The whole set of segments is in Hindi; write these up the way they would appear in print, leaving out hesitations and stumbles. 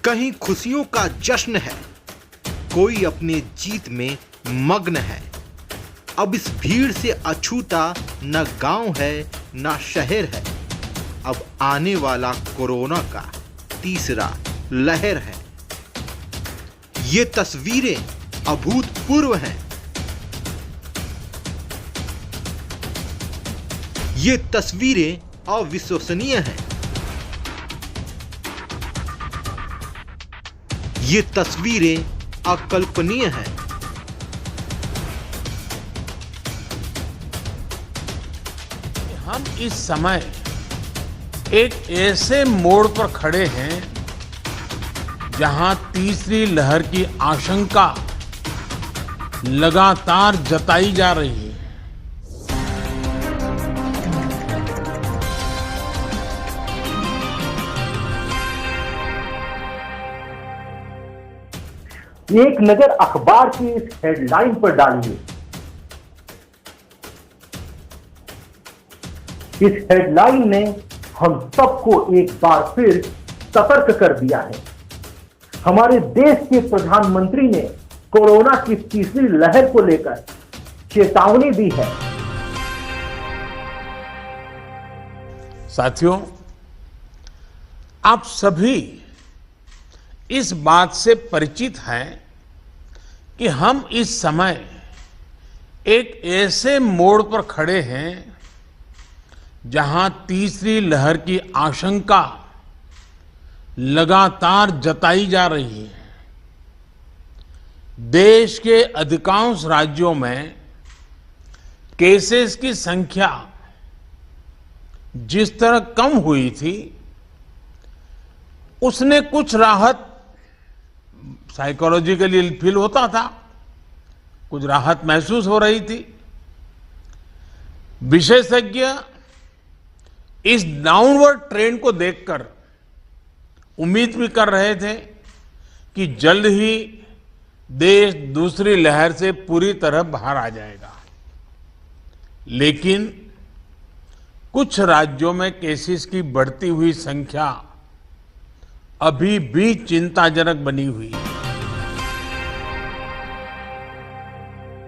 कहीं खुशियों का जश्न है, कोई अपने जीत में मग्न है। अब इस भीड़ से अछूता न गांव है न शहर है। अब आने वाला कोरोना का तीसरा लहर है। ये तस्वीरें अभूतपूर्व हैं। ये तस्वीरें अविश्वसनीय हैं। ये तस्वीरें अकल्पनीय हैं। हम इस समय एक ऐसे मोड़ पर खड़े हैं जहां तीसरी लहर की आशंका लगातार जताई जा रही है। एक नजर अखबार की इस हेडलाइन पर डालिए। इस हेडलाइन ने हम सबको एक बार फिर सतर्क कर दिया है। हमारे देश के प्रधानमंत्री ने कोरोना की तीसरी लहर को लेकर चेतावनी दी है। साथियों, आप सभी इस बात से परिचित हैं कि हम इस समय एक ऐसे मोड़ पर खड़े हैं जहां तीसरी लहर की आशंका लगातार जताई जा रही है। देश के अधिकांश राज्यों में केसेस की संख्या जिस तरह कम हुई थी, उसने कुछ राहत साइकोलॉजिकली फील होता था, कुछ राहत महसूस हो रही थी। विशेषज्ञ इस डाउनवर्ड ट्रेंड को देखकर उम्मीद भी कर रहे थे कि जल्द ही देश दूसरी लहर से पूरी तरह बाहर आ जाएगा। लेकिन कुछ राज्यों में केसेस की बढ़ती हुई संख्या अभी भी चिंताजनक बनी हुई है।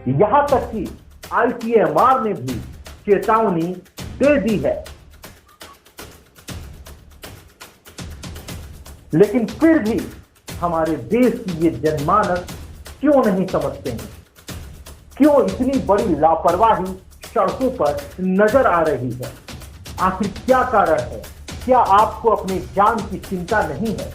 यहां तक कि आईसीएमआर ने भी चेतावनी दे दी है। लेकिन फिर भी हमारे देश की ये जनमानस क्यों नहीं समझते हैं? क्यों इतनी बड़ी लापरवाही सड़कों पर नजर आ रही है? आखिर क्या कारण है? क्या आपको अपनी जान की चिंता नहीं है?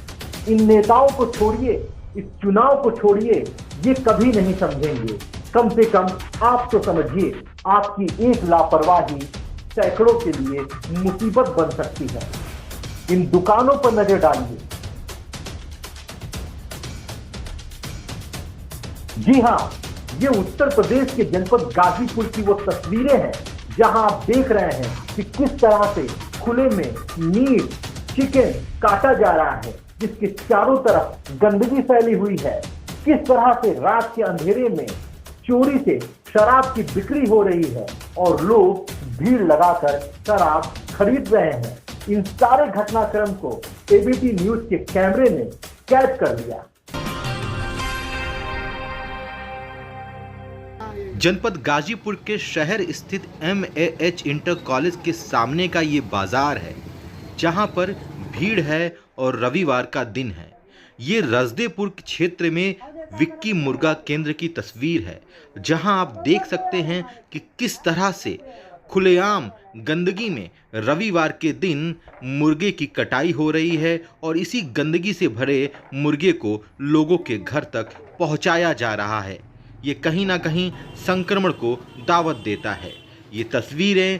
इन नेताओं को छोड़िए, इस चुनाव को छोड़िए, ये कभी नहीं समझेंगे। कम से कम आप तो समझिए, आपकी एक लापरवाही सैकड़ों के लिए मुसीबत बन सकती है। इन दुकानों पर नजर डालिए। जी हां, ये उत्तर प्रदेश के जनपद गाजीपुर की वो तस्वीरें हैं जहां आप देख रहे हैं कि किस तरह से खुले में मीट, चिकन काटा जा रहा है, जिसके चारों तरफ गंदगी फैली हुई है। किस तरह से रात के अंधेरे में चोरी से शराब की बिक्री हो रही है और लोग भीड़ लगाकर शराब खरीद रहे हैं। इन सारे घटनाक्रम को एबीपी न्यूज के कैमरे ने कैद कर लिया। जनपद गाजीपुर के शहर स्थित MAH इंटर कॉलेज के सामने का ये बाजार है, जहां पर भीड़ है और रविवार का दिन है। ये रजदेपुर क्षेत्र में विक्की मुर्गा केंद्र की तस्वीर है, जहां आप देख सकते हैं कि किस तरह से खुलेआम गंदगी में रविवार के दिन मुर्गे की कटाई हो रही है और इसी गंदगी से भरे मुर्गे को लोगों के घर तक पहुंचाया जा रहा है। ये कहीं ना कहीं संक्रमण को दावत देता है। ये तस्वीरें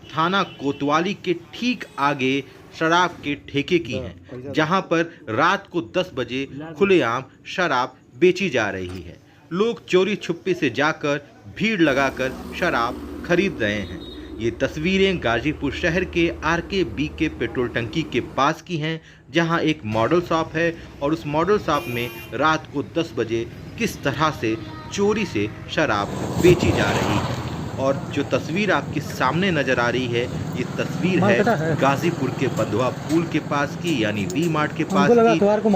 थाना कोतवाली के ठीक आगे शराब के ठेके की हैं, जहां पर रात को 10 बजे खुलेआम शराब बेची जा रही है। लोग चोरी छुपे से जाकर भीड़ लगाकर शराब खरीद रहे हैं। ये तस्वीरें गाजीपुर शहर के RKBK पेट्रोल टंकी के पास की हैं, जहां एक मॉडल शॉप है और उस मॉडल शॉप में रात को 10 बजे किस तरह से चोरी से शराब बेची जा रही है। और जो तस्वीर आपके सामने नजर आ रही है, ये तस्वीर है गाजीपुर के बंधुआ पुल के पास की, यानी वी मार्ट के पास की,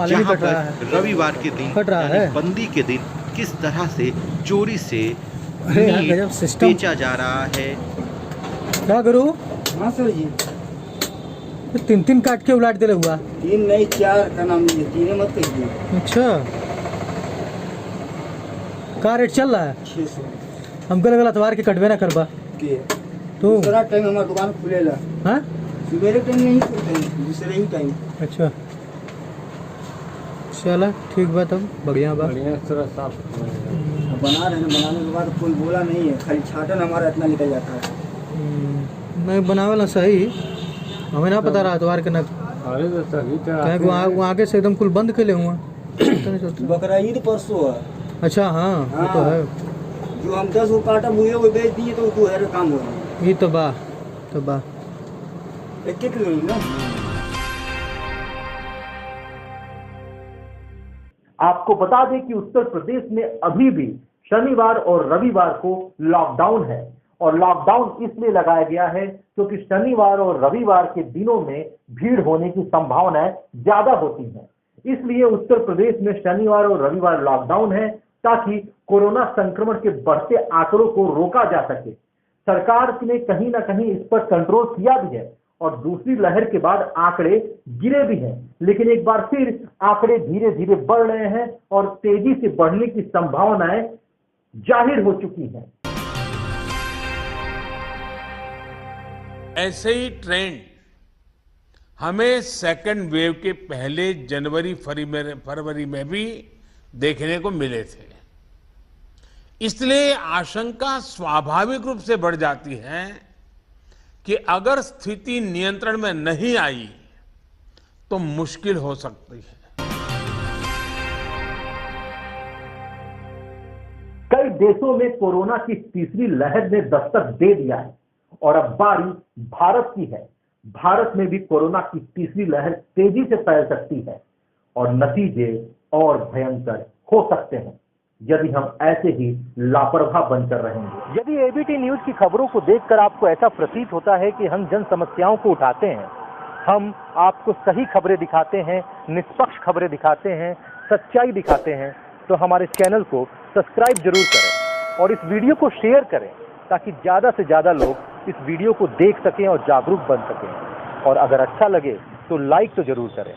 जहाँ पर रविवार के दिन यानी बंदी के दिन किस तरह से चोरी से मीट बेचा जा रहा है। क्या करूँ? हाँ सर जी, 3 काट के उलाट दिले हुआ। 3 नहीं 4 का नाम लीजिए, 3 मत कहिए। अच्छा, क्या रेट चल रहा है? 600। हमको लगा अतवार के कटवे ना करबा के तो दूसरा टाइम हमारा दुकान खुलेला। हाँ, सुबह टाइम नहीं खुलते हैं, दूसरे ही टाइम। अच्छा चला ठीक बा, तब बढ़िया बा। बढ़िया थोड़ा साफ बना रहे हैं, बनाने के बाद कोई बोला नहीं है, खाली छाटन हमारा इतना निकल जाता है। नहीं बनावे ना सही, हमें ना पता रहा अतवार के ना। अरे तो सही क्या वहाँ आगे से एकदम कुल बंद के ले हुआ। बकरा ईद परसों है। अच्छा हाँ, वो तो है। जो हम 10 को काटा हुए वो बेच दिए तो 2000 काम हो रहा है। ये तो बा 1 किलो ही ना। आपको बता दें कि उत्तर प्रदेश में अभी भी शनिवार और रविवार को लॉकडाउन है, और लॉकडाउन इसलिए लगाया गया है क्योंकि शनिवार और रविवार के दिनों में भीड़ होने की संभावनाएं ज्यादा होती हैं। इसलिए उत्तर प्रदेश में शनिवार और रविवार लॉकडाउन है ताकि कोरोना संक्रमण के बढ़ते आंकड़ों को रोका जा सके। सरकार ने कहीं ना कहीं इस पर कंट्रोल किया भी है और दूसरी लहर के बाद आंकड़े गिरे भी हैं, लेकिन एक बार फिर आंकड़े धीरे धीरे बढ़ रहे हैं और तेजी से बढ़ने की संभावनाएं जाहिर हो चुकी हैं। ऐसे ही ट्रेंड हमें सेकेंड वेव के पहले जनवरी फरवरी में भी देखने को मिले थे। इसलिए आशंका स्वाभाविक रूप से बढ़ जाती है कि अगर स्थिति नियंत्रण में नहीं आई तो मुश्किल हो सकती है। कई देशों में कोरोना की तीसरी लहर ने दस्तक दे दिया है और अब बारी भारत की है। भारत में भी कोरोना की तीसरी लहर तेजी से फैल सकती है और नतीजे और भयंकर हो सकते हैं यदि हम ऐसे ही लापरवाह बनकर रहेंगे। यदि एबीटी न्यूज की खबरों को देखकर आपको ऐसा प्रतीत होता है कि हम जन समस्याओं को उठाते हैं, हम आपको सही खबरें दिखाते हैं, निष्पक्ष खबरें दिखाते हैं, सच्चाई दिखाते हैं, तो हमारे चैनल को सब्सक्राइब जरूर करें और इस वीडियो को शेयर करें ताकि ज्यादा से ज्यादा लोग इस वीडियो को देख सकें और जागरूक बन सकें। और अगर अच्छा लगे तो लाइक तो जरूर करें।